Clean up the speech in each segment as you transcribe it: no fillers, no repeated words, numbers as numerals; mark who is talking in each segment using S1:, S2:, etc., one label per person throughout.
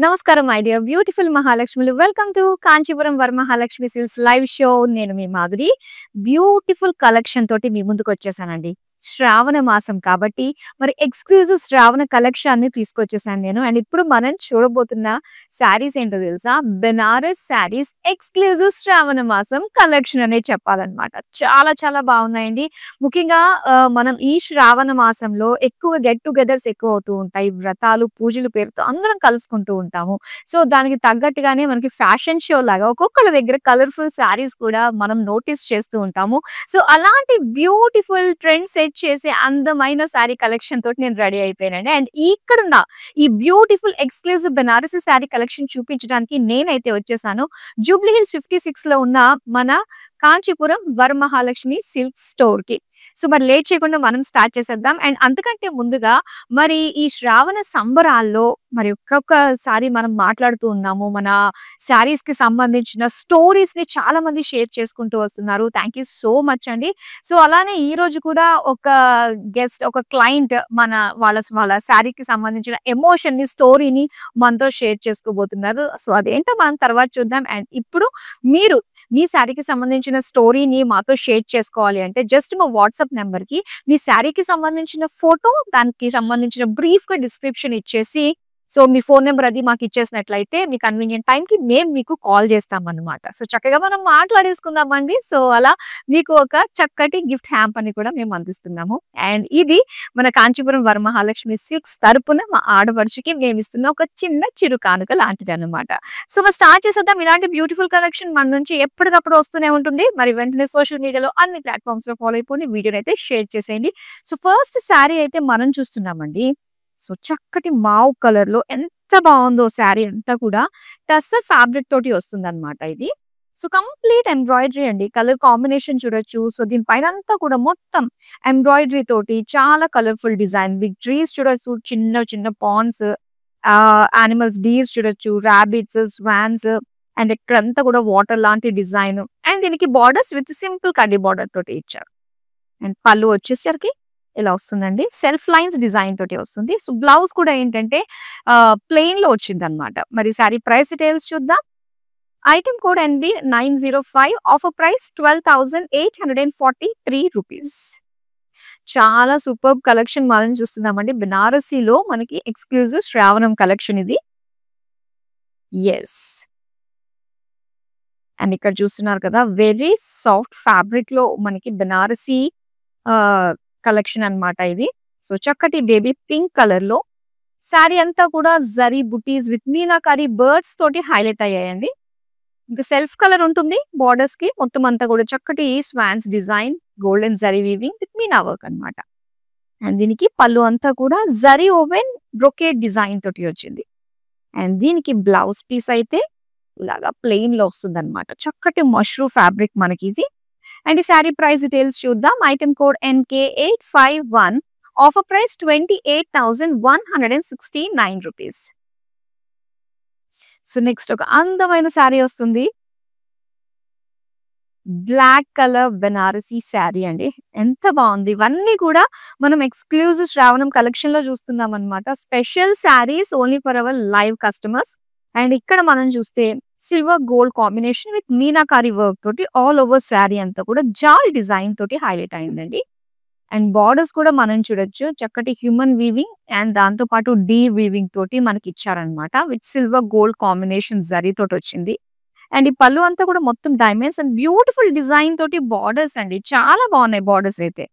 S1: నమస్కారం my dear beautiful మహాలక్ష్మిలు. Welcome to Kanchipuram Varamahalakshmi silks live show. నేను మీ మాధురి. బ్యూటిఫుల్ కలెక్షన్ తోటి మీ ముందుకొచ్చేసానండి. శ్రావణ మాసం కాబట్టి మరి ఎక్స్‌క్లూజివ్ శ్రావణ కలెక్షన్‌ని తీసుకొచ్చేసాను నేను. అండ్ ఇప్పుడు మనం చూడబోతున్న శారీస్ ఏంటో తెలుసా? బెనారస్ శారీస్ ఎక్స్‌క్లూజివ్ శ్రావణ మాసం కలెక్షన్ అనే చెప్పాలన్నమాట. చాలా చాలా బాగున్నాయండి. ముఖ్యంగా మనం ఈ శ్రావణ మాసంలో ఎక్కువ గెట్ టుగెదర్స్ ఎక్కువ అవుతూ ఉంటాయి. వ్రతాలు, పూజలు పేరుతో అందరం కలుసుకుంటూ ఉంటాము. సో, దానికి తగ్గట్టుగానే మనకి ఫ్యాషన్ షో లాగా ఒక్కొక్కళ్ళ దగ్గర కలర్‌ఫుల్ శారీస్ కూడా మనం నోటీస్ చేస్తూ ఉంటాము. సో, అలాంటి బ్యూటిఫుల్ ట్రెండ్ సెట్ చేసే అందమైన శారీ కలెక్షన్ తోటి నేను రెడీ అయిపోయానండి. అండ్ ఇక్కడున్న ఈ beautiful exclusive Banarasi sari collection చూపించడానికి నేనైతే వచ్చేసాను. జూబ్లీ హిల్స్ 56లో ఉన్న మన కాంచీపురం వరమహాలక్ష్మి సిల్క్ స్టోర్‌కి. సో, మరి లేట్ చేయకుండా మనం స్టార్ట్ చేసేద్దాం. అండ్ అంతకంటే ముందుగా మరి ఈ శ్రావణ సంబరాల్లో మరి ఒక్కొక్కసారి మనం మాట్లాడుతూ ఉన్నాము. మన శారీస్‌కి సంబంధించిన స్టోరీస్‌ని చాలా మంది షేర్ చేసుకుంటూ వస్తున్నారు. థాంక్ యూ సో మచ్ అండి. సో, అలానే ఈరోజు కూడా ఒక గెస్ట్, ఒక క్లయింట్ వాళ్ళ శారీకి సంబంధించిన ఎమోషన్‌ని, స్టోరీని మనతో షేర్ చేసుకోబోతున్నారు. సో, అదేంటో మనం తర్వాత చూద్దాం. అండ్ ఇప్పుడు మీరు మీ శారీకి సంబంధించిన స్టోరీని మాతో షేర్ చేసుకోవాలి అంటే జస్ట్ మా వాట్సాప్ నంబర్‌కి మీ శారీకి సంబంధించిన ఫోటో, దానికి సంబంధించిన బ్రీఫ్‌గా డిస్క్రిప్షన్ ఇచ్చేసి, సో, మీ ఫోను నంబర్ అది మాకు ఇచ్చేసినట్లయితే మీ కన్వీనియంట్ టైమ్‌కి మేము మీకు కాల్ చేస్తామన్నమాట. సో, చక్కగా మనం మాట్లాడేసుకుందామండి. సో, అలా మీకు ఒక చక్కటి గిఫ్ట్ హ్యాంపర్‌ని కూడా మేము అందిస్తున్నాము. అండ్ ఇది మన కాంచీపురం వరమహాలక్ష్మి సిల్క్స్ తరపున మా ఆడపడుచుకి మేమిస్తున్న ఒక చిన్న చిరు కానుక లాంటిదన్నమాట. సో, మరి స్టార్ట్ చేసేద్దాం. ఇలాంటి బ్యూటిఫుల్ కలెక్షన్ మన నుంచి ఎప్పటికప్పుడు వస్తూనే ఉంటుంది. మరి వెంటనే సోషల్ మీడియాలో అన్ని ప్లాట్‌ఫార్మ్స్‌లో ఫాలో అయిపోండి. వీడియోనైతే షేర్ చేసేయండి. సో, ఫస్ట్ శారీ అయితే మనం చూస్తున్నామండి. సో, చక్కటి మావ్ కలర్‌లో ఎంత బావుందో శారీ అంతా కూడా టస్సర్ ఫ్యాబ్రిక్ తోటి వస్తుందన్నమాట ఇది. సో, కంప్లీట్ ఎంబ్రాయిడరీ అండి. కలర్ కాంబినేషన్ చూడొచ్చు. సో, దీని పైనంతా కూడా మొత్తం ఎంబ్రాయిడరీ తోటి చాలా కలర్‌ఫుల్ డిజైన్. బిగ్ ట్రీస్ చూడొచ్చు. చిన్న చిన్న పాండ్స్, యానిమల్స్, డీర్స్ చూడొచ్చు. రాబిట్స్, స్వాన్స్ అండ్ ఇక్కడంతా కూడా వాటర్ లాంటి డిజైన్. అండ్ దీనికి బోర్డర్స్ విత్ సింపుల్ కడ్డీ బోర్డర్ తోటి ఇచ్చారు. అండ్ పళ్ళు వచ్చేసరికి ఇలా వస్తుందండి. సెల్ఫ్ లైన్స్ డిజైన్ తోటి వస్తుంది. సో, బ్లౌజ్ కూడా ఏంటంటే ప్లెయిన్‌లో వచ్చిందన్నమాట. మరి సారీ ప్రైస్ డీటెయిల్స్ చూద్దాం. Item code NB 905. Offer price 12,843 rupees. చాలా సూపర్బ్ కలెక్షన్ మనం చూస్తున్నామండి. బెనారసీలో మనకి ఎక్స్‌క్లూజివ్ శ్రావణం కలెక్షన్ ఇది. యెస్. అండ్ ఇక్కడ చూస్తున్నారు కదా! వెరీ సాఫ్ట్ ఫ్యాబ్రిక్‌లో మనకి బెనారసీ కలెక్షన్ అన్నమాట ఇది. సో, చక్కటి బేబీ పింక్ కలర్‌లో శారీ అంతా కూడా జరీ బుటీస్ విత్ మీనాకారి బర్డ్స్ తోటి హైలైట్ అయ్యాయండి. ఇంకా సెల్ఫ్ కలర్ ఉంటుంది బోర్డర్స్‌కి. మొత్తం అంతా కూడా చక్కటి swans design, golden zari weaving with meena work అన్నమాట. అండ్ దీనికి పళ్ళు అంతా కూడా జరీ ఓవెన్ బ్రొకేడ్ డిజైన్ తోటి వచ్చింది. అండ్ దీనికి బ్లౌజ్ పీస్ అయితే ఇలాగా ప్లెయిన్‌లో వస్తుందన్నమాట. చక్కటి మష్రూ ఫ్యాబ్రిక్ మనకిది. అండ్ ఈ శారీ ప్రైస్ డీటెయిల్స్ చూద్దాం. Item code NK851. Offer price 28,169 rupees. So, next ఒక అందమైన శారీ వస్తుంది. బ్లాక్ కలర్ బెనారసీ శారీ అండి. ఎంత బావుంది. ఇవన్నీ కూడా మనం ఎక్స్‌క్లూజివ్ శ్రావణం కలెక్షన్‌లో చూస్తున్నామన్నమాట. Special sarees only for our live customers. And ఇక్కడ మనం చూస్తే silver gold combination with meenakari work తోటి ఆల్ ఓవర్ శారీ అంతా కూడా జాల్ డిజైన్ తోటి హైలైట్ అయిందండి. అండ్ బోర్డర్స్ కూడా మనం చూడొచ్చు. చక్కటి హ్యూమన్ వీవింగ్ అండ్ దాంతో పాటు డీర్ వీవింగ్ తోటి మనకి ఇచ్చారన్నమాట. విత్ సిల్వర్ గోల్డ్ కాంబినేషన్ జరీ తోటి వచ్చింది. అండ్ ఈ పళ్ళు అంతా కూడా మొత్తం డైమండ్స్ అండ్ బ్యూటిఫుల్ డిజైన్ తోటి బోర్డర్స్ అండి. చాలా బాగున్నాయి బోర్డర్స్ అయితే.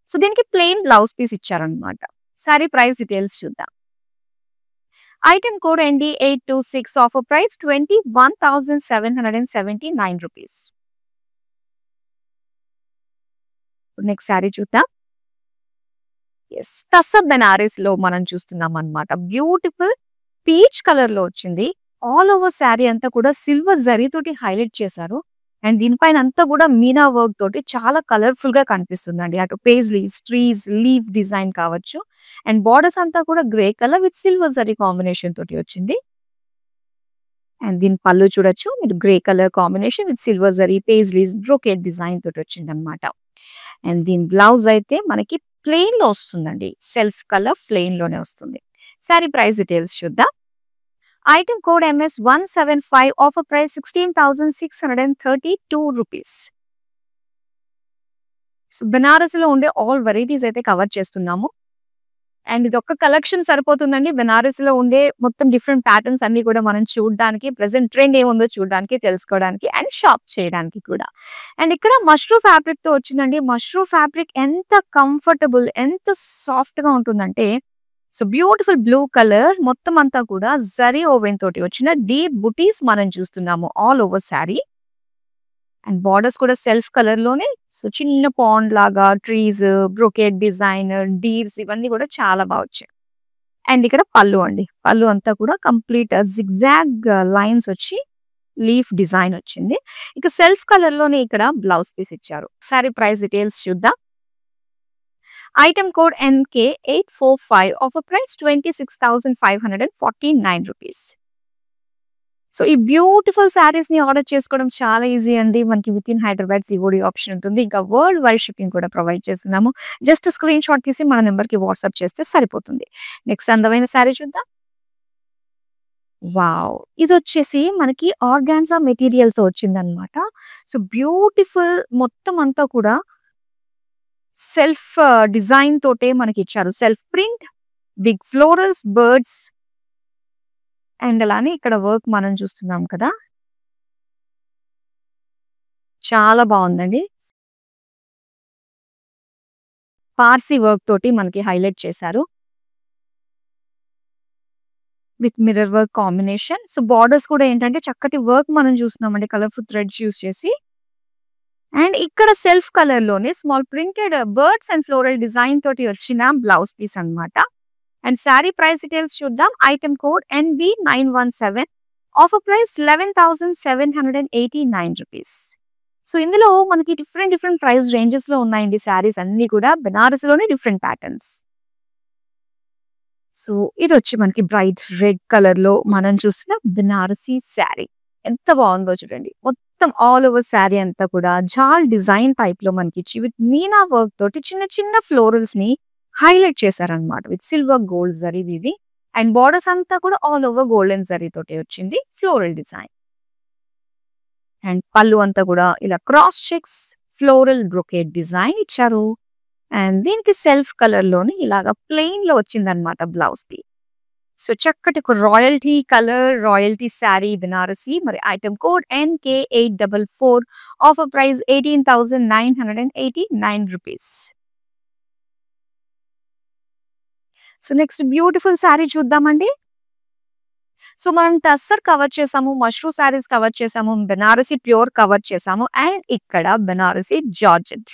S1: సో, దీనికి ప్లెయిన్ బ్లౌజ్ పీస్ ఇచ్చారన్నమాట. శారీ ప్రైస్ డీటెయిల్స్ చూద్దాం. Item code ND826. Offer price 21,779 rupees. Next saree చూద్దాం. యెస్. టస్సర్ బెనారస్‌లో మనం చూస్తున్నామన్నమాట. బ్యూటిఫుల్ పీచ్ కలర్‌లో వచ్చింది. ఆల్ ఓవర్ శారీ అంతా కూడా సిల్వర్ జరీ తోటి హైలైట్ చేశారు. అండ్ దీనిపైన అంతా కూడా మీనా వర్క్ తోటి చాలా కలర్‌ఫుల్‌గా కనిపిస్తుందండి. అటు పేజ్లీస్, ట్రీస్, లీఫ్ డిజైన్ కావచ్చు. అండ్ బోర్డర్స్ అంతా కూడా grey colour with silver zari combination తోటి వచ్చింది. అండ్ దీని పళ్ళు చూడొచ్చు. మీరు grey colour combination with silver zari paisleys brocade design తోటి వచ్చిందన్నమాట. అండ్ దీని బ్లౌజ్ అయితే మనకి ప్లెయిన్‌లో వస్తుందండి. సెల్ఫ్ కలర్ ప్లెయిన్‌లోనే వస్తుంది. శారీ ప్రైస్ డీటెయిల్స్ చూద్దాం. Item code MS175, offer price 16,632 rupees. So బెనారస్‌లో ఉండే ఆల్ వెరైటీస్ అయితే కవర్ చేస్తున్నాము. అండ్ ఇదొక్క కలెక్షన్ సరిపోతుందండి. బెనారస్‌లో ఉండే మొత్తం డిఫరెంట్ ప్యాటర్న్స్ అన్నీ కూడా మనం చూడ్డానికి, ప్రెజెంట్ ట్రెండ్ ఏముందో చూడడానికి, తెలుసుకోవడానికి అండ్ షాప్ చేయడానికి కూడా. అండ్ ఇక్కడ మష్రూ ఫ్యాబ్రిక్‌తో వచ్చిందండి. మష్రూ ఫ్యాబ్రిక్ ఎంత కంఫర్టబుల్, ఎంత సాఫ్ట్‌గా ఉంటుందంటే, సో బ్యూటిఫుల్ బ్లూ కలర్ మొత్తం అంతా కూడా జరీ ఓవెన్ తోటి వచ్చిన డీప్ బుటీస్ మనం చూస్తున్నాము all over sari. And borders కూడా సెల్ఫ్ కలర్ లోనే, సో చిన్న పాండ్ లాగా ట్రీస్, బ్రొకేట్ డిజైన్, డీర్స్ ఇవన్నీ కూడా చాలా బాగా వచ్చాయి. అండ్ ఇక్కడ పళ్ళు అండి. పళ్ళు అంతా కూడా కంప్లీట్ జిగ్జాగ్ లైన్స్ వచ్చి లీఫ్ డిజైన్ వచ్చింది. ఇక సెల్ఫ్ కలర్ లోనే ఇక్కడ బ్లౌజ్ పీస్ ఇచ్చారు. సారీ ప్రైస్ డీటెయిల్స్ చూద్దాం. Item code NK845, offer price 26,549 rupees. So ఈ బ్యూటిఫుల్ శారీస్ ని ఆర్డర్ చేసుకోవడం చాలా ఈజీ అండి. మనకి with in Hyderabad COD option ఉంటుంది. ఇంకా వరల్డ్ వైడ్ షిప్పింగ్ కూడా ప్రొవైడ్ చేస్తున్నాము. జస్ట్ స్క్రీన్ షాట్ తీసి మన నెంబర్ కి వాట్సాప్ చేస్తే సరిపోతుంది. నెక్స్ట్ అందమైన శారీ చూద్దాం. వావ్! ఇది వచ్చేసి మనకి ఆర్గాన్జా మెటీరియల్ తో వచ్చిందనమాట. సో బ్యూటిఫుల్ మొత్తం అంతా కూడా సెల్ఫ్ డిజైన్ తోటే మనకి ఇచ్చారు. Self print, big florals, birds and అలానే ఇక్కడ వర్క్ మనం చూస్తున్నాం కదా. చాలా బాగుందండి. పార్సీ వర్క్ తోటి మనకి హైలైట్ చేశారు. With mirror work combination. So borders కూడా ఏంటంటే చక్కటి వర్క్ మనం చూస్తున్నామండి కలర్ఫుల్ థ్రెడ్స్ యూస్ చేసి. అండ్ ఇక్కడ సెల్ఫ్ కలర్ లోనే small printed birds and floral design తోటి వచ్చిన బ్లౌజ్ పీస్ అన్నమాట. అండ్ శారీ ప్రైస్ డీటెయిల్స్ చూద్దాం. Item code NB917, offer price 11,789 rupees. So ఇందులో మనకి డిఫరెంట్ ప్రైస్ రేంజెస్ లో ఉన్నాయండి శారీస్ అన్ని కూడా. బెనారస్ లోనే డిఫరెంట్ ప్యాటర్న్స్. సో ఇది వచ్చి మనకి బ్రైట్ రెడ్ కలర్ లో మనం చూస్తున్న బెనారసీ శారీ. ఎంత బాగుందో చూడండి. మొత్తం ఆల్ ఓవర్ శారీ అంతా కూడా జాల్ డిజైన్ టైప్ లో మనకి ఇచ్చి విత్ మీనా వర్క్ తోటి చిన్న చిన్న ఫ్లోరల్స్ ని హైలైట్ చేశారనమాట. విత్ సిల్వర్ గోల్డ్ జరీ వివి. అండ్ బార్డర్స్ అంతా కూడా ఆల్ ఓవర్ గోల్డెన్ జరీ తోటి వచ్చింది ఫ్లోరల్ డిజైన్. అండ్ పళ్ళు అంతా కూడా ఇలా cross checks floral brocade design ఇచ్చారు. అండ్ దీనికి సెల్ఫ్ కలర్ లోని ఇలాగా ప్లెయిన్ లో వచ్చిందనమాట బ్లౌజ్ పీ. సో చక్కటి ఒక royalty colour, royalty saree Benarasi. మరి item code NK844, offer price 18,989 rupees. So next beautiful saree చూద్దామండి. సో మనం టస్సర్ కవర్ చేసాము, మష్రూ శారీస్ కవర్ చేసాము, బెనారసీ ప్యూర్ కవర్ చేసాము అండ్ ఇక్కడ Banarasi georgette.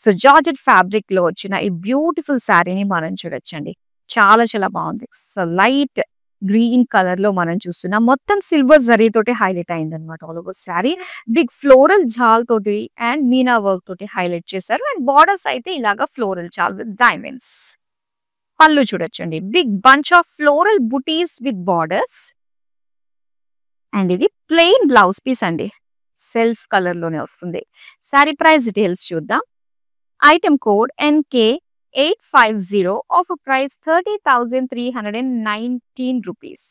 S1: So georgette fabric లో వచ్చిన ఈ బ్యూటిఫుల్ శారీని మనం చూడొచ్చండి. చాలా చాలా బాగుంది. సో లైట్ గ్రీన్ కలర్ లో మనం చూస్తున్నాం. మొత్తం సిల్వర్ జరీ తోటి హైలైట్ అయింది అనమాట all over saree. Big floral జాల్ తోటి అండ్ మీనా వర్క్ తోటి హైలైట్ చేశారు. అండ్ బార్డర్స్ అయితే ఇలాగా ఫ్లోరల్ జాల్ విత్ డైమండ్స్. పళ్ళు చూడొచ్చండి. బిగ్ బంచ్ ఆఫ్ ఫ్లోరల్ బుటీస్ విత్ బార్డర్స్. అండ్ ఇది ప్లెయిన్ బ్లౌజ్ పీస్ అండి. సెల్ఫ్ కలర్ లోనే వస్తుంది. శారీ ప్రైస్ డీటెయిల్స్ చూద్దాం. Item code NK850, offer price 30,319 rupees.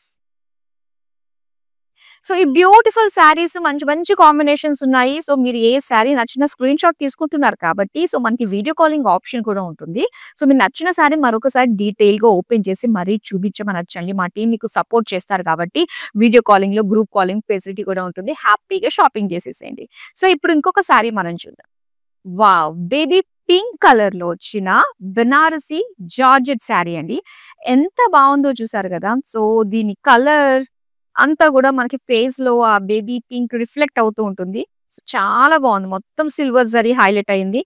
S1: So ఈ బ్యూటిఫుల్ శారీస్ మంచి మంచి కాంబినేషన్స్ ఉన్నాయి. సో మీరు ఏ శారీ నచ్చిన స్క్రీన్ షాట్ తీసుకుంటున్నారు కాబట్టి సో మనకి వీడియో కాలింగ్ ఆప్షన్ కూడా ఉంటుంది. సో మీరు నచ్చిన శారీ మరొకసారి డీటెయిల్ గా ఓపెన్ చేసి మరీ చూపించమనొచ్చండి. మా టీం మీకు సపోర్ట్ చేస్తారు కాబట్టి వీడియో కాలింగ్ లో గ్రూప్ కాలింగ్ ఫెసిలిటీ కూడా ఉంటుంది. హ్యాపీగా షాపింగ్ చేసేసేయండి. సో ఇప్పుడు ఇంకొక శారీ మనం చూద్దాం. వావ్! బేబీ పింక్ కలర్ లో వచ్చిన బెనారసీ జార్జెట్ శారీ అండి. ఎంత బాగుందో చూసారు కదా. సో దీని కలర్ అంతా కూడా మనకి ఫేస్ లో ఆ బేబీ పింక్ రిఫ్లెక్ట్ అవుతూ ఉంటుంది. సో చాలా బాగుంది. మొత్తం సిల్వర్ జరీ హైలైట్ అయింది.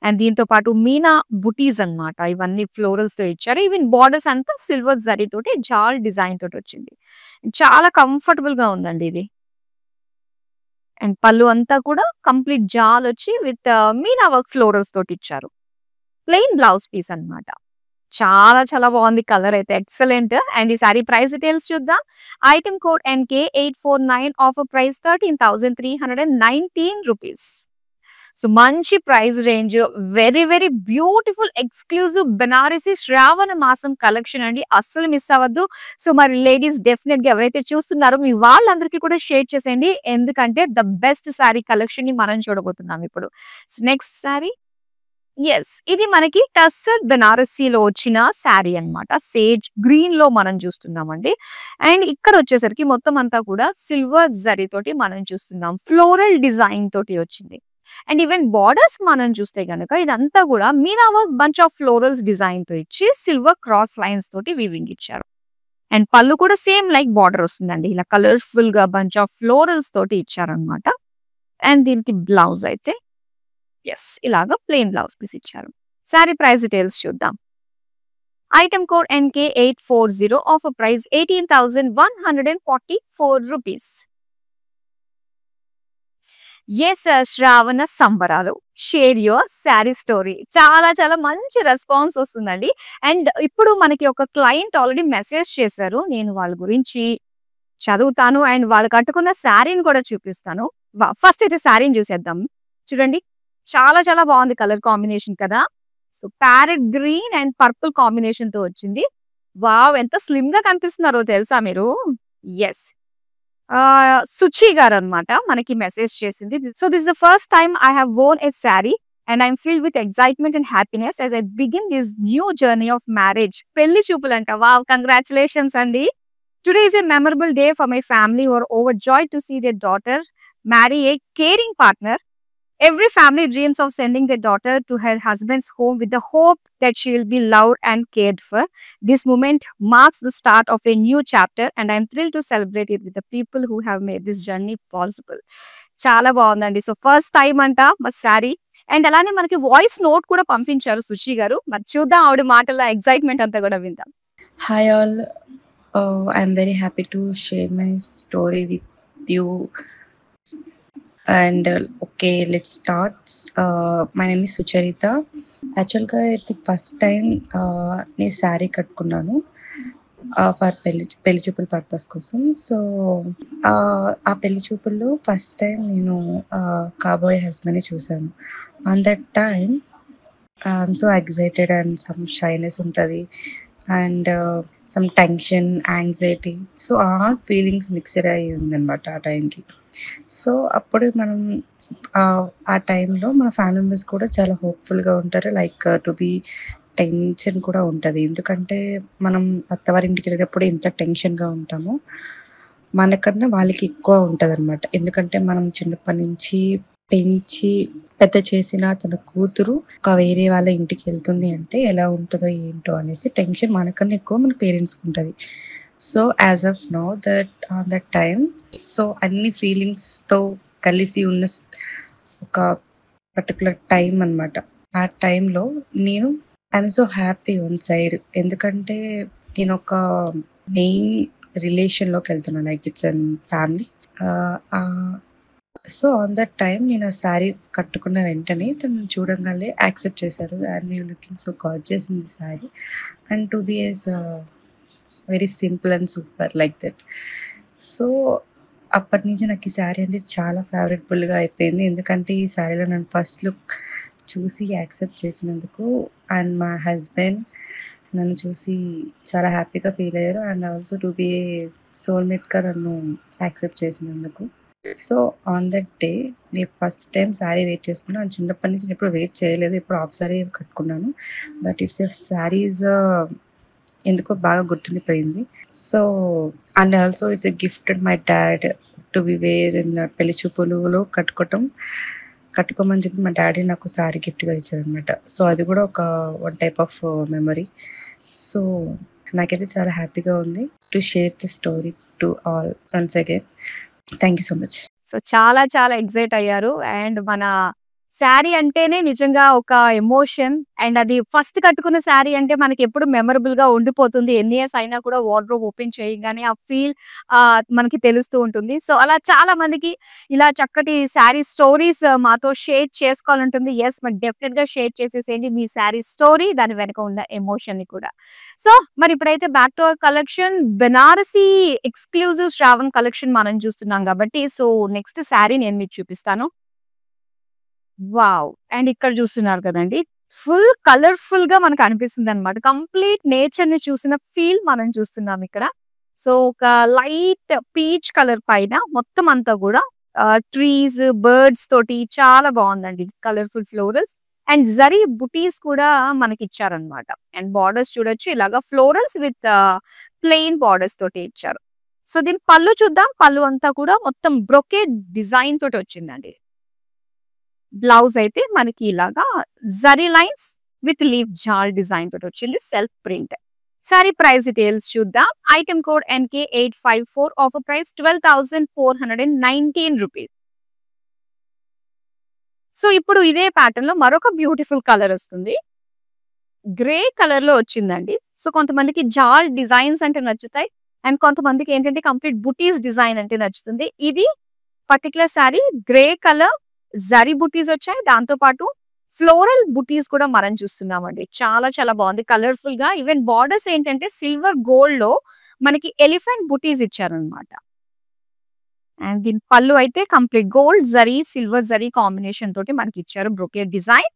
S1: అండ్ దీంతో పాటు మీనా బుటీస్ అన్నమాట. ఇవన్నీ ఫ్లోరల్స్ తో ఇచ్చారు. ఈవెన్ బార్డర్స్ అంతా సిల్వర్ జరీ తోటి జాల్ డిజైన్ తోటి వచ్చింది. చాలా కంఫర్టబుల్ గా ఉందండి ఇది. అండ్ పళ్ళు అంతా కూడా కంప్లీట్ జాల్ వచ్చి విత్ మీనా వర్క్ ఫ్లోరల్స్ తోటి ఇచ్చారు. ప్లెయిన్ బ్లౌజ్ పీస్ అన్నమాట. చాలా చాలా బాగుంది. కలర్ అయితే ఎక్సలెంట్. అండ్ ఈ సారీ ప్రైస్ డీటెయిల్స్ చూద్దాం. Item code NK849, offer price 13,319 rupees. So మంచి price range, very very beautiful exclusive Benarasi శ్రావణ మాసం కలెక్షన్ అండి. అస్సలు మిస్ అవ్వద్దు. సో మరి లేడీస్ డెఫినిట్‌గా ఎవరైతే చూస్తున్నారో మీ వాళ్ళందరికీ కూడా షేర్ చేసేయండి. ఎందుకంటే ద బెస్ట్ సారీ కలెక్షన్‌ని మనం చూడబోతున్నాం ఇప్పుడు. సో నెక్స్ట్ సారీ ఇది మనకి టస్సర్ బెనారసీలో వచ్చిన శారీ అన్నమాట. సేజ్ గ్రీన్‌లో మనం చూస్తున్నామండి. అండ్ ఇక్కడొచ్చేసరికి మొత్తం అంతా కూడా సిల్వర్ జరీ తోటి మనం చూస్తున్నాం. ఫ్లోరల్ డిజైన్ తోటి వచ్చింది. అండ్ ఈవెన్ బోర్డర్స్ మనం చూస్తే గనక ఇదంతా కూడా Meena work bunch of florals డిజైన్‌తో ఇచ్చి సిల్వర్ క్రాస్ లైన్స్ తోటి వీవింగ్ ఇచ్చారు. అండ్ పళ్ళు కూడా సేమ్ లైక్ బోర్డర్ వస్తుందండి. ఇలా కలర్‌ఫుల్‌గా బంచ్ ఆఫ్ ఫ్లోరల్స్ తోటి ఇచ్చారన్నమాట. అండ్ దీనికి బ్లౌజ్ అయితే ఇలాగా ప్లెయిన్ బ్లౌజ్ పీస్ ఇచ్చారు. సారీ ప్రైస్ డీటెయిల్స్ చూద్దాం. Item code NK840 offer price 18,144 rupees. శ్రావణ సంబరాలు షేర్ యువర్ శారీ స్టోరీ. చాలా చాలా మంచి రెస్పాన్స్ వస్తుందండి. అండ్ ఇప్పుడు మనకి ఒక క్లయింట్ ఆల్రెడీ మెసేజ్ చేశారు. నేను వాళ్ళ గురించి చదువుతాను అండ్ వాళ్ళు కట్టుకున్న శారీని కూడా చూపిస్తాను. ఫస్ట్ అయితే శారీని చూసేద్దాం. చూడండి చాలా చాలా బాగుంది కలర్ కాంబినేషన్ కదా. So parrot green and purple combination తో వచ్చింది. వావ్! ఎంత స్లిమ్ గా కనిపిస్తున్నారో తెలుసా మీరు? యెస్. సుచి గారన్నమాట మనకి మెసేజ్ చేసింది. So this the first time I have worn a saree and I'm filled with excitement and happiness as I begin this new journey of marriage. పెళ్లి చూపులంట. వావ్! కంగ్రాచులేషన్స్ అండి. Today is a memorable day for my family who are overjoyed to see their daughter marry a caring partner. Every family dreams of sending their daughter to her husband's home with the hope that she will be loved and cared for. This moment marks the start of a new chapter and I am thrilled to celebrate it with the people who have made this journey possible. చాలా బాగుందండి. So first time అంట మా sari and అలానే మనకి voice note కూడా పంపించారు సుచి గారు. మరి చూద్దాం ఆవిడ మాటల ఎక్సైట్మెంట్ అంతా కూడా విందాం.
S2: Hi all. I'm very happy to share my story with you. And okay, let's start. My name is Sucharita. యాక్చువల్గా అయితే ఫస్ట్ టైం నేను శారీ కట్టుకున్నాను ఫర్ పెళ్లి చూపుల పర్పస్ కోసం. సో ఆ పెళ్లి చూపుల్లో ఫస్ట్ టైం నేను కాబోయే హస్బెండ్ని చూశాను. On that time I'm so excited and some shyness ఉంటుంది and some tension, anxiety. So all feelings mixer అయ్యి ఉందన్నమాట ఆ టైంకి. సో అప్పుడు మనం ఆ టైంలో మన ఫ్యామిలీ మెంబర్స్ కూడా చాలా హోప్ఫుల్గా ఉంటారు. లైక్ టు బీ టెన్షన్ కూడా ఉంటుంది. ఎందుకంటే మనం అత్తవారింటికి వెళ్ళినప్పుడు ఎంత టెన్షన్గా ఉంటామో మనకన్నా వాళ్ళకి ఎక్కువ ఉంటుంది అనమాట. ఎందుకంటే మనం చిన్నప్పటి నుంచి పెంచి పెద్ద చేసిన తన కూతురు ఒక వేరే వాళ్ళ ఇంటికి వెళ్తుంది అంటే ఎలా ఉంటుందో ఏంటో అనేసి టెన్షన్ మనకన్నా ఎక్కువ మన పేరెంట్స్కి ఉంటుంది. So as of now that on that time so అన్ని ఫీలింగ్స్తో కలిసి ఉన్న ఒక పర్టికులర్ టైం అనమాట. ఆ టైంలో నేను I'm so happy one side. ఎందుకంటే నేను ఒక మెయిన్ రిలేషన్లోకి వెళ్తున్నాను, like it's and family. So on that time నేను ఆ శారీ కట్టుకున్న వెంటనే తను చూడంగానే యాక్సెప్ట్ చేశారు. And you looking so gorgeous in the sari and to be is very simple and super like that. So అప్పటి నుంచి నాకు ఈ శారీ అంటే చాలా ఫేవరెట్బుల్గా అయిపోయింది. ఎందుకంటే ఈ శారీలో నన్ను ఫస్ట్ లుక్ చూసి యాక్సెప్ట్ చేసినందుకు అండ్ మా హస్బెండ్ నన్ను చూసి చాలా హ్యాపీగా ఫీల్ అయ్యారు అండ్ ఆల్సో టు బీ ఏ సోల్మేట్గా నన్ను యాక్సెప్ట్ చేసినందుకు. సో ఆన్ దట్ డే నేను ఫస్ట్ టైం శారీ వెయిట్ చేసుకున్నాను. చిన్నప్పటి నుంచి నేను ఎప్పుడు వెయిట్ చేయలేదు, ఎప్పుడు హాఫ్ శారీ కట్టుకున్నాను. బట్ ఇట్స్ శారీస్ ఎందుకో బాగా గుర్తుండిపోయింది. So and also it's a gifted my dad to be where in పెళ్లి చూపులలో కట్టుకోమని చెప్పి మా డాడీ నాకు శారీ గిఫ్ట్గా ఇచ్చారు అనమాట. సో అది కూడా ఒక one type of memory. So నాకైతే చాలా హ్యాపీగా ఉంది to share the story to all once again. Thank you so much.
S1: So చాలా చాలా ఎక్సైట్ అయ్యారు. అండ్ మన శారీ అంటేనే నిజంగా ఒక ఎమోషన్ అండ్ అది ఫస్ట్ కట్టుకున్న శారీ అంటే మనకి ఎప్పుడు మెమరబుల్ గా ఉండిపోతుంది. ఎన్ని ఇయర్స్ అయినా కూడా వార్డ్రోబ్ ఓపెన్ చేయగానే ఆ ఫీల్ మనకి తెలుస్తూ ఉంటుంది. సో అలా చాలా మందికి ఇలా చక్కటి శారీ స్టోరీస్ మాతో షేర్ చేసుకోవాలంటుంది. మరి డెఫినెట్ గా షేర్ చేసేసేయండి మీ శారీ స్టోరీ, దాని వెనక ఉన్న ఎమోషన్ ని కూడా. సో మరి ఇప్పుడైతే back to our collection, Banarasi exclusive Shravan collection మనం చూస్తున్నాం కాబట్టి సో నెక్స్ట్ శారీ నేను మీకు చూపిస్తాను. వావ్! అండ్ ఇక్కడ చూస్తున్నారు కదండీ. ఫుల్ కలర్‌ఫుల్‌గా మనకు అనిపిస్తుందన్నమాట. కంప్లీట్ నేచర్‌ని చూసిన ఫీల్ మనం చూస్తున్నాం ఇక్కడ. సో, ఒక లైట్ పీచ్ కలర్ పైన మొత్తం అంతా గూడా ట్రీస్, బర్డ్స్ తోటి చాలా బావుందండి. కలర్‌ఫుల్ ఫ్లోరల్స్ అండ్ జరీ బుటీస్ కూడా మనకిచ్చారన్నమాట. అండ్ బోర్డర్స్ చూడొచ్చు ఇలాగా ఫ్లోరల్స్ విత్ ప్లెయిన్ బోర్డర్స్ తోటి ఇచ్చారు. సో, దీని పళ్ళు చూద్దాం. పళ్ళు అంతా కూడా మొత్తం బ్రొకేడ్ డిజైన్ తోటి వచ్చిందండి. బ్లౌజ్ అయితే మనకి ఇలాగా జరీ లైన్స్ విత్ లీఫ్ జాల్ డిజైన్ తోటి వచ్చింది. Self print. Saree price details చూద్దాం. Item code NK854 offer price 12,419 rupees. So, ఇప్పుడు ఇదే ప్యాటర్న్ లో మరొక బ్యూటిఫుల్ కలర్ వస్తుంది. గ్రే కలర్ లో వచ్చిందండి. సో, కొంతమందికి జాల్ డిజైన్స్ అంటే నచ్చుతాయి. అండ్ కొంతమందికి ఏంటంటే కంప్లీట్ బుటీస్ డిజైన్ అంటే నచ్చుతుంది. ఇది particular sorry grey colour zari బుటీస్ వచ్చాయి. దాంతో పాటు ఫ్లోరల్ బుటీస్ కూడా మనం చూస్తున్నామండి. చాలా చాలా బాగుంది కలర్‌ఫుల్ గా. ఈవెన్ బోర్డర్స్ ఏంటంటే సిల్వర్ గోల్డ్ లో మనకి ఎలిఫెంట్ బుటీస్ ఇచ్చారన్నమాట. అండ్ దీని పళ్ళు అయితే complete gold zari, silver zari combination తోటి మనకి ఇచ్చారు బ్రొకేడ్ డిజైన్.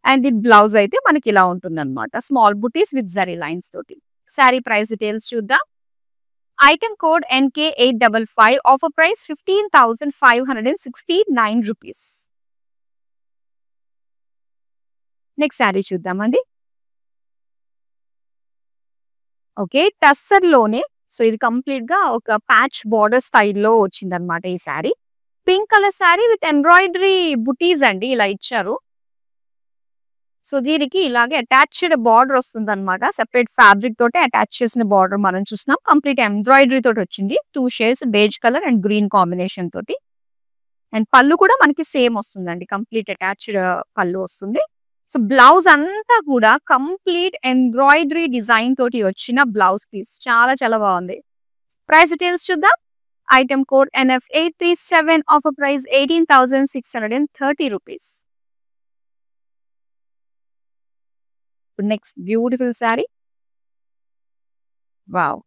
S1: అండ్ దీని బ్లౌజ్ అయితే మనకి ఇలా ఉంటుందన్నమాట. స్మాల్ బుటీస్ విత్ జరీ లైన్స్ తోటి. సారీ ప్రైస్ డీటెయిల్స్ చూద్దాం. Item code NK855 offer price 15,569 rupees. Next sorry చూద్దామండి. ఓకే. టస్సర్ లోనే సో, ఇది కంప్లీట్ గా ఒక ప్యాచ్ బోర్డర్ స్టైల్‌లో వచ్చిందన్నమాట ఈ sorry. Pink colour sorry with embroidery బుటీస్ అండి ఇలా ఇచ్చారు. సో, దీనికి ఇలాగే అటాచ్డ్ బార్డర్ వస్తుందన్నమాట. సెపరేట్ ఫ్యాబ్రిక్ తోటి అటాచ్ చేసిన బార్డర్ మనం చూస్తున్నాం. కంప్లీట్ ఎంబ్రాయిడరీ తోటి వచ్చింది. 2 shades beige colour and green combination తోటి. అండ్ పళ్ళు కూడా మనకి సేమ్ వస్తుందండి. కంప్లీట్ అటాచ్డ్ పళ్ళు వస్తుంది. సో, బ్లౌజ్ అంతా కూడా కంప్లీట్ ఎంబ్రాయిడరీ డిజైన్ తోటి వచ్చిన బ్లౌజ్ పీస్. చాలా చాలా బాగుంది. ప్రైస్ డీటెయిల్స్ చూద్దాం. Item code NF837 offer price 18,630 rupees. Next beautiful sorry. Wow!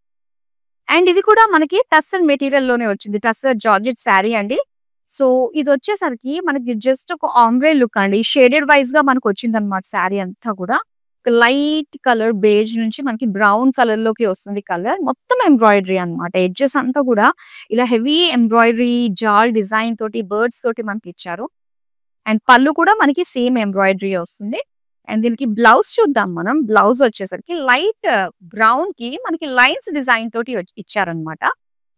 S1: And ఇది కూడా మనకి టస్సర్ మెటీరియల్ లోనే వచ్చింది. టస్సర్ జార్జెట్ సారీ అండి. సో, ఇదొచ్చేసరికి మనకి జస్ట్ ఒక ఆంబ్రే లుక్ అండి. షేడెడ్ వైస్‌గా మనకొచ్చిందన్నమాట సారీ అంతా కూడా. ఒక లైట్ కలర్ బేజ్ నుంచి మనకి బ్రౌన్ కలర్ లోకి వస్తుంది కలర్. మొత్తం ఎంబ్రాయిడరీ అన్నమాట. ఎడ్జెస్ అంతా కూడా ఇలా హెవీ ఎంబ్రాయిడరీ జాల్ డిజైన్ తోటి బర్డ్స్ తోటి మనకిచ్చారు. అండ్ పళ్ళు కూడా మనకి సేమ్ ఎంబ్రాయిడరీ వస్తుంది. అండ్ దీనికి బ్లౌజ్ చూద్దాం మనం. బ్లౌజ్ వచ్చేసరికి లైట్ బ్రౌన్‌కి మనకి లైన్స్ డిజైన్ తోటి ఇచ్చారన్నమాట.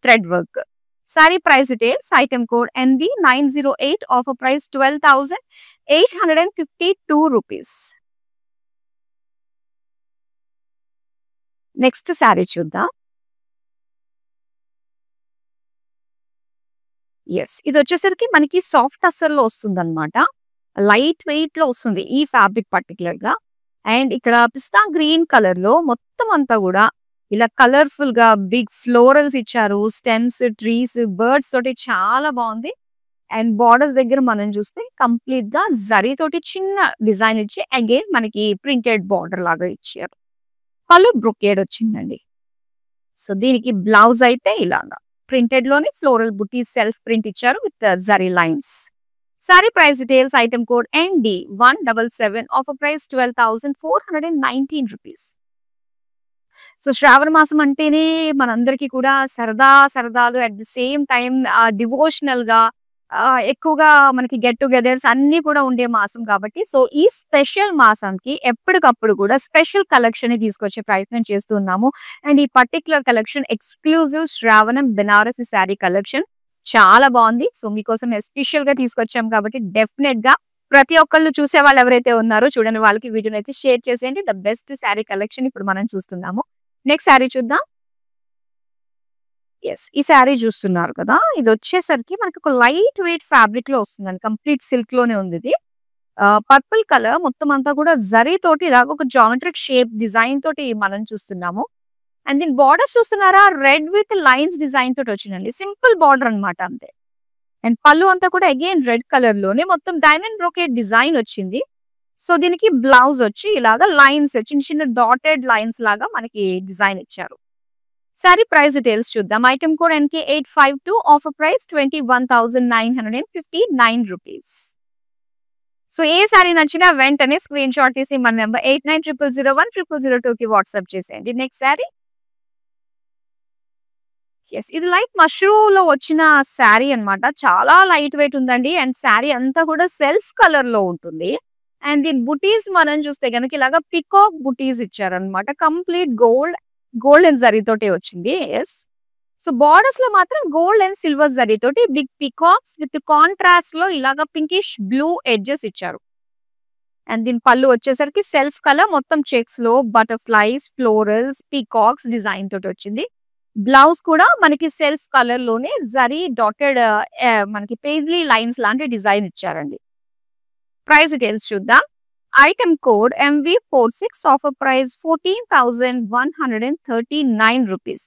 S1: Thread work. Saree price details item code NB908 offer price 12,852 rupees. Next sorry చూద్దాం. యెస్. ఇదొచ్చేసరికి మనకి సాఫ్ట్ టస్సర్‌లో వస్తుందన్నమాట. లైట్ వెయిట్‌లో వస్తుంది ఈ ఫ్యాబ్రిక్ పర్టిక్యులర్‌గా. అండ్ ఇక్కడ పిస్తా గ్రీన్ కలర్‌లో మొత్తం అంతా గూడా ఇలా కలర్‌ఫుల్‌గా బిగ్ ఫ్లోరల్స్ ఇచ్చారు. స్టెమ్స్, ట్రీస్, బర్డ్స్ తోటి చాలా బావుంది. అండ్ బోర్డర్స్ దగ్గర మనం చూస్తే కంప్లీట్‌గా జరీ తోటి చిన్న డిజైన్ ఇచ్చి అగైన్ మనకి ప్రింటెడ్ బోర్డర్ లాగా ఇచ్చారు. పళ్ళు బ్రొకేడ్ వచ్చిందండి. సో, దీనికి బ్లౌజ్ అయితే ఇలాగా ప్రింటెడ్ లోనే ఫ్లోరల్ బుటీ సెల్ఫ్ ప్రింట్ ఇచ్చారు విత్ జరీ lines. Saree price details item code ND177 offer price 12,419 rupees. So, శ్రావణ మాసం అంటేనే మనందరికీ కూడా సరదాలు అట్ ది సేమ్ టైమ్ డివోషనల్‌గా ఎక్కువగా మనకి గెట్ టుగెదర్స్ అన్నీ కూడా ఉండే మాసం కాబట్టి సో, ఈ స్పెషల్ మాసానికి ఎప్పటికప్పుడు కూడా స్పెషల్ కలెక్షన్‌ని తీసుకొచ్చే ప్రయత్నం చేస్తూ ఉన్నాము. అండ్ ఈ పర్టిక్యులర్ కలెక్షన్ ఎక్స్‌క్లూజివ్ శ్రావణం బెనారసి సారీ కలెక్షన్ చాలా బావుంది. సో, మీకోసం ఎస్పెషల్‌గా తీసుకొచ్చాం కాబట్టి డెఫినెట్‌గా ప్రతి ఒక్కళ్ళు చూసేవాళ్ళు ఎవరైతే ఉన్నారో చూడని వాళ్ళకి వీడియోనైతే షేర్ చేసేయండి. ద బెస్ట్ సారీ కలెక్షన్ ఇప్పుడు మనం చూస్తున్నాము. నెక్స్ట్ సారీ చూద్దాం. యెస్. ఈ సారీ చూస్తున్నారు కదా! ఇదొచ్చేసరికి మనకి ఒక లైట్ వెయిట్ ఫ్యాబ్రిక్‌లో వస్తుందండి. కంప్లీట్ సిల్క్‌లోనే ఉందిది. పర్పుల్ కలర్ మొత్తం అంతా కూడా జరీ తోటి ఇలాగ ఒక జామెట్రిక్ షేప్ డిజైన్ తోటి మనం చూస్తున్నాము. అండ్ దీని బోర్డర్స్ చూస్తున్నారా? రెడ్ విత్ లైన్స్ డిజైన్ తోటి వచ్చిందండి. సింపుల్ బోర్డర్ అన్నమాట అంతే. అండ్ పళ్ళు అంతా కూడా అగైన్ రెడ్ కలర్ లోనే మొత్తం డైమండ్ బ్రోకేడ్ డిజైన్ వచ్చింది. సో, దీనికి బ్లౌజ్ వచ్చి ఇలాగ లైన్స్ చిన్న చిన్న డాటెడ్ లైన్స్ లాగా మనకి డిజైన్ ఇచ్చారు. సారీ ప్రైస్ డీటెయిల్స్ చూద్దాం. Item code NK852 offer price 21,959 rupees. So ఏ సారీ నచ్చినా వెంటనే స్క్రీన్ షాట్ తీసి మన నంబర్ 8900010002కి వాట్సాప్ చేసేయండి. Next saree yes. ఇది లైట్ మష్రూమ్‌లో వచ్చిన సారీ అన్నమాట. చాలా లైట్ వెయిట్ ఉందండి. అండ్ సారీ అంతా కూడా సెల్ఫ్ కలర్‌లో ఉంటుంది. అండ్ దీని బుటీస్ మనం చూస్తే గనక ఇలాగా పీకాక్ బుటీస్ ఇచ్చారన్నమాట. కంప్లీట్ గోల్డ్ అండ్ జరీతోటే వచ్చింది. యెస్. సో బోర్డర్స్‌లో మాత్రం గోల్డ్ అండ్ సిల్వర్ జరీతోటి బిగ్ పీకాక్స్ విత్ కాంట్రాస్ట్‌లో ఇలాగా పింకిష్ బ్లూ ఎడ్జెస్ ఇచ్చారు. అండ్ దీని పళ్ళు వచ్చేసరికి సెల్ఫ్ కలర్ మొత్తం చెక్స్‌లో బటర్‌ఫ్లైస్, ఫ్లోరల్స్, పీకాక్స్ డిజైన్ తోటి వచ్చింది. బ్లౌజ్ కూడా మనకి సెల్ఫ్ కలర్‌లోనే జరీ డాటెడ్ మనకి పేజ్లీ లైన్స్ లాంటి డిజైన్ ఇచ్చారండి. ప్రైస్ డీటెయిల్స్ చూద్దాం. Item code MV46 offer price 14,139 rupees.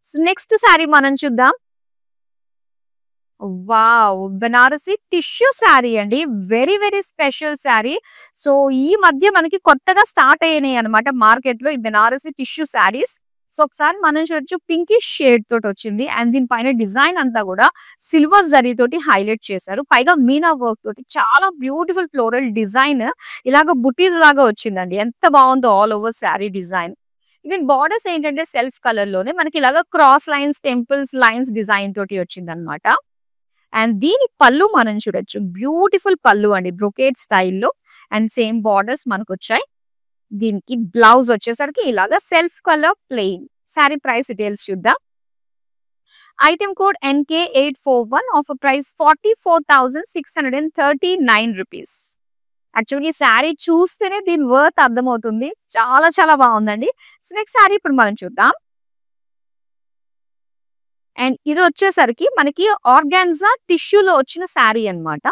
S1: So next saree మనం చూద్దాం. వావ్! బనారసి టిష్యూ సారీ అండి. Very very special sorry. So ఈ మధ్య మనకి కొత్తగా స్టార్ట్ అయినాయి అన్నమాట మార్కెట్‌లో ఈ బనారసి టిష్యూ సారీస్. సో ఒకసారి మనం చూడొచ్చు పింకిష్ షేడ్ తోటి వచ్చింది. అండ్ దీని పైన డిజైన్ అంతా కూడా సిల్వర్ జరీ తోటి హైలైట్ చేశారు. పైగా మీనా వర్క్ తోటి చాలా బ్యూటిఫుల్ ఫ్లోరల్ డిజైన్ ఇలాగ బుటీస్ లాగా వచ్చిందండి. ఎంత బాగుందో all over sorry design. Even borders ఏంటంటే సెల్ఫ్ కలర్ లోనే మనకి ఇలాగ cross lines, temples lines design తోటి వచ్చిందన్నమాట. అండ్ దీని పళ్ళు మనం చూడొచ్చు. బ్యూటిఫుల్ పళ్ళు అండి. బ్రొకేడ్ స్టైల్‌లో అండ్ సేమ్ బోర్డర్స్ మనకొచ్చాయి. దీనికి బ్లౌజ్ వచ్చేసరికి ఇలాగ self colour plain. Saree price details చూద్దాం. Item code NK841 offer price 44,639 rupees. Actually saree చూస్తేనే దీని వర్త్ అర్థమవుతుంది. చాలా చాలా బాగుందండి. సో నెక్స్ట్ సారీ ఇప్పుడు మనం చూద్దాం. అండ్ ఇది వచ్చేసరికి మనకి ఆర్గాన్జా టిష్యూలో వచ్చిన సారీ అన్నమాట.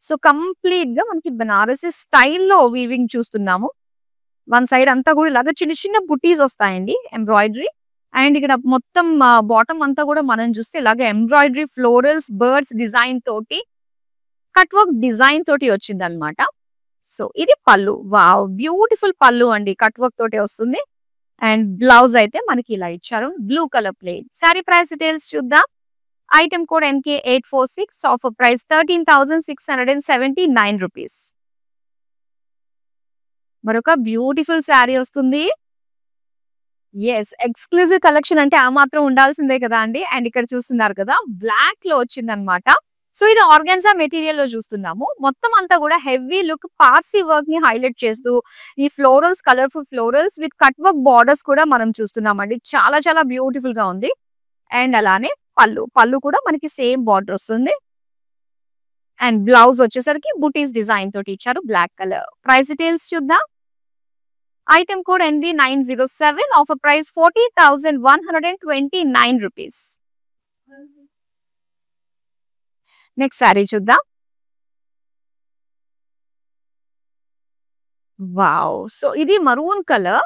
S1: సో కంప్లీట్ గా మనకి బనారసి స్టైల్లో వీవింగ్ చూస్తున్నాము. వన్ సైడ్ అంతా కూడా ఇలాగ చిన్న చిన్న బుటీస్ వస్తాయండి ఎంబ్రాయిడరీ. అండ్ ఇక్కడ మొత్తం బాటమ్ అంతా కూడా మనం చూస్తే ఇలాగ ఎంబ్రాయిడరీ, ఫ్లోరల్స్, బర్డ్స్ డిజైన్ తోటి కట్ వర్క్ డిజైన్ తోటి వచ్చిందన్నమాట. సో ఇది పళ్ళు. వావ్! బ్యూటిఫుల్ పళ్ళు అండి. కట్ వర్క్ తోటి వస్తుంది. అండ్ బ్లౌజ్ అయితే మనకి ఇలా ఇచ్చారు. Blue colour plain. Saree price details చూద్దాం. Item code NK846 offer price 13,679 rupees. మరొక బ్యూటిఫుల్ సారీ వస్తుంది. యెస్. ఎక్స్‌క్లూజివ్ కలెక్షన్ అంటే ఆ మాత్రం ఉండాల్సిందే కదా అండి. అండ్ ఇక్కడ చూస్తున్నారు కదా బ్లాక్ లో వచ్చిందన్నమాట. సో ఇది ఆర్గాన్జా మెటీరియల్ లో చూస్తున్నాము. మొత్తం అంతా కూడా హెవీ లుక్ పార్సీ వర్క్ ని హైలైట్ చేస్తూ ఈ florals, colourful florals with cut work borders కూడా మనం చూస్తున్నామండి. చాలా చాలా బ్యూటిఫుల్ గా ఉంది. అండ్ అలానే పళ్ళు కూడా మనకి సేమ్ బార్డర్ వస్తుంది. అండ్ బ్లౌజ్ వచ్చేసరికి బుటీస్ డిజైన్ తోటి ఇచ్చారు. Black colour. ప్రైస్ డీటెయిల్స్ చూద్దాం. Item code NB907 offer price 40,129 rupees. Next sorry చూద్దాం. వావ్! సో ఇది maroon colour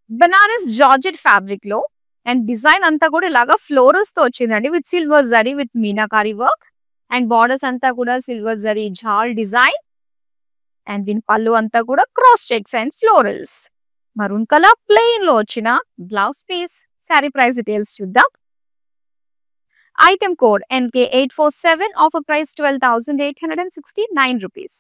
S1: Banaras georgette fabric లో అండ్ డిజైన్ అంతా కూడా ఇలాగా ఫ్లోరల్స్ తో వచ్చిందండి. With silver zari with meenakari work and borders అంతా కూడా సిల్వర్ జరీ జాల్ డిజైన్. అండ్ దీని పళ్ళు అంతా కూడా cross checks and florals. Maroon colour plain లో వచ్చిన blouse piece. Saree price details చూద్దాం. Item code NK847 offer price 12,869 rupees.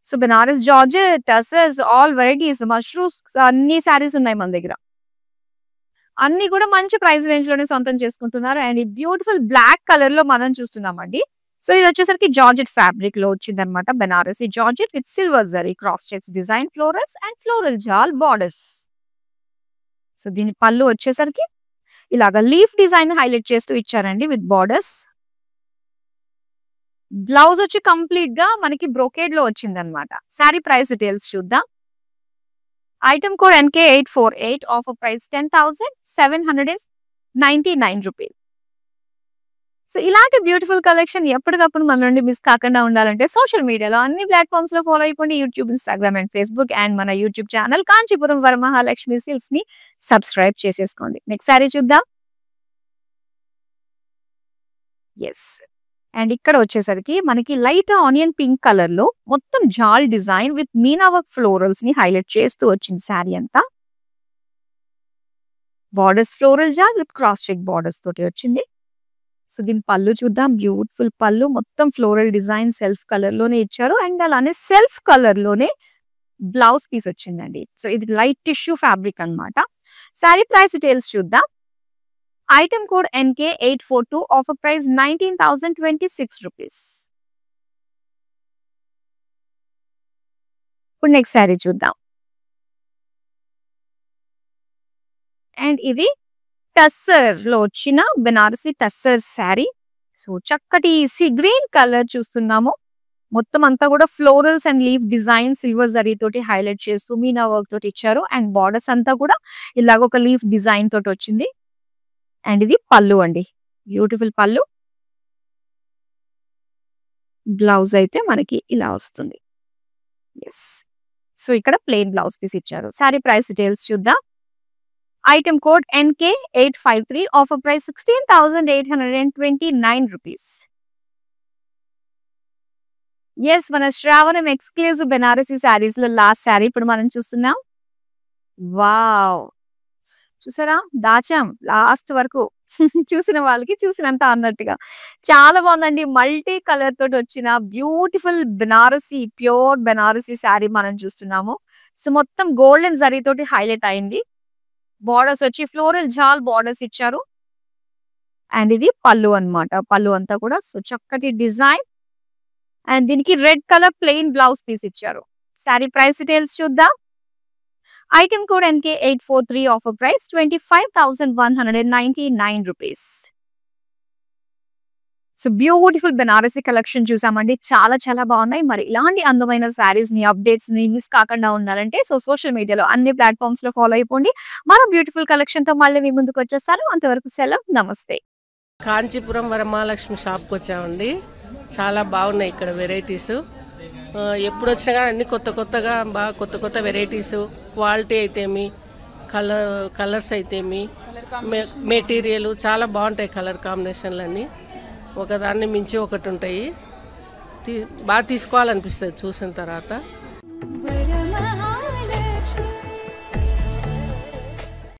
S1: So Banaras georgette, tussars, all varieties, mushrooms అన్ని సారీస్ ఉన్నాయి మన దగ్గర. అన్ని కూడా మంచి ప్రైస్ రేంజ్ లోనే సొంతం చేసుకుంటున్నారు. అండ్ ఈ బ్యూటిఫుల్ బ్లాక్ కలర్ లో మనం చూస్తున్నామండి. సో ఇది వచ్చేసరికి జార్జెట్ ఫ్యాబ్రిక్ లో వచ్చిందనమాట. బనారసి జార్జెట్ విత్ సిల్వర్ జరీ cross checks design florals and floral జాల్ బార్డర్స్. సో దీని పళ్ళు వచ్చేసరికి ఇలాగా లీఫ్ డిజైన్ హైలైట్ చేస్తూ ఇచ్చారండి విత్ బార్డర్స్. బ్లౌజ్ వచ్చి కంప్లీట్ గా మనకి బ్రోకేడ్ లో వచ్చిందనమాట. సారీ ప్రైస్ డీటెయిల్స్ చూద్దాం. Item code NK848 offer price 10,799 rupees. So ఇలాంటి బ్యూటిఫుల్ కలెక్షన్ ఎప్పటికప్పుడు మన నుండి మిస్ కాకుండా ఉండాలంటే సోషల్ మీడియాలో అన్ని ప్లాట్ఫామ్స్ లో ఫాలో అయిపోండి. YouTube, Instagram and Facebook. And మన YouTube channel Kanchipuram Varamahalakshmi silks ని సబ్స్క్రైబ్ చేసేసుకోండి. నెక్స్ట్ సారీ చూద్దాం. ఎస్. అండ్ ఇక్కడ వచ్చేసరికి మనకి లైట్ ఆనియన్ పింక్ కలర్ లో మొత్తం జాల్ design with meena work florals ని హైలైట్ చేస్తూ వచ్చింది శారీ అంతా. బార్డర్స్ ఫ్లోరల్ జాల్ విత్ క్రాస్ చెక్ బార్డర్స్ తోటి వచ్చింది. సో దీని పళ్ళు చూద్దాం. బ్యూటిఫుల్ పళ్ళు, మొత్తం ఫ్లోరల్ డిజైన్ సెల్ఫ్ కలర్ లోనే ఇచ్చారు. అండ్ అలానే సెల్ఫ్ కలర్ లోనే బ్లౌజ్ పీస్ వచ్చిందండి. సో ఇది లైట్ టిష్యూ ఫ్యాబ్రిక్ అన్నమాట. శారీ ప్రైస్ డీటెయిల్స్ చూద్దాం. Item code NK842, offer price 19,026 rupees. ఇప్పుడు నెక్స్ట్ శారీ చూద్దాం. అండ్ ఇది టస్సర్ లో వచ్చిన బెనారసి టస్సర్ శారీ. సో చక్కటి గ్రీన్ కలర్ చూస్తున్నాము. మొత్తం అంతా కూడా florals and leaf design silver zari తోటి హైలైట్ చేస్తూ మీనా వర్క్ తోటి ఇచ్చారు. అండ్ బార్డర్స్ అంతా కూడా ఇలాగ ఒక లీఫ్ డిజైన్ తోటి వచ్చింది. అండ్ ఇది పళ్ళు అండి, బ్యూటిఫుల్ పళ్ళు. బ్లౌజ్ అయితే మనకి ఇలా వస్తుంది. ఎస్, సో ఇక్కడ ప్లెయిన్ బ్లౌజ్ పీస్ ఇచ్చారు. శారీ ప్రైస్ డీటెయిల్స్ చూద్దాం. Item code NK853, offer price 16,829 rupees. Yes, మన శ్రావణం ఎక్స్క్లూజివ్ బెనారసీ శారీస్ లో లాస్ట్ శారీ ఇప్పుడు మనం చూస్తున్నాం. వావ్, చూసారా, దాచాం లాస్ట్ వరకు. చూసిన వాళ్ళకి చూసినంత అన్నట్టుగా చాలా బాగుందండి. మల్టీ కలర్ తోటి వచ్చిన బ్యూటిఫుల్ బెనారసీ, ప్యూర్ బెనారసీ శారీ మనం చూస్తున్నాము. సో మొత్తం గోల్డెన్ జరీ తోటి హైలైట్ అయింది. బార్డర్స్ వచ్చి ఫ్లోరల్ జాల్ బార్డర్స్ ఇచ్చారు. అండ్ ఇది పళ్ళు అన్నమాట. పళ్ళు అంతా కూడా సో చక్కటి డిజైన్. అండ్ దీనికి red colour plain blouse piece ఇచ్చారు. శారీ ప్రైస్ డీటెయిల్స్ చూద్దాం. Item code NK843, offer price 25,199 rupees. So beautiful Banarasi collection చూసామండి. చాలా చాలా బాగున్నాయి. మరి ఇలాంటి అందమైన శారీస్ ని, అప్డేట్స్ ని మిస్ కాకుండా ఉండాలంటే సో సోషల్ మీడియాలో అన్ని ప్లాట్ఫామ్స్ లో ఫాలో అయిపోండి. మరో బ్యూటిఫుల్ కలెక్షన్ తో మళ్ళీ మీ ముందుకు వచ్చేస్తాను. అంతవరకు సెలవు, నమస్తే.
S3: కాంచీపురం వరమహాలక్ష్మి షాప్కి వచ్చామండి. చాలా బాగున్నాయి ఇక్కడ వెరైటీస్. ఎప్పుడు వచ్చినా కానీ అన్ని కొత్తగా బాగా కొత్త వెరైటీస్, క్వాలిటీ అయితేమి, కలర్స్ అయితేమి, మెటీరియల్ చాలా బాగుంటాయి. కలర్ కాంబినేషన్లు అన్నీ ఒకదాన్ని మించి ఒకటి ఉంటాయి. బాగా తీసుకోవాలనిపిస్తుంది చూసిన తర్వాత.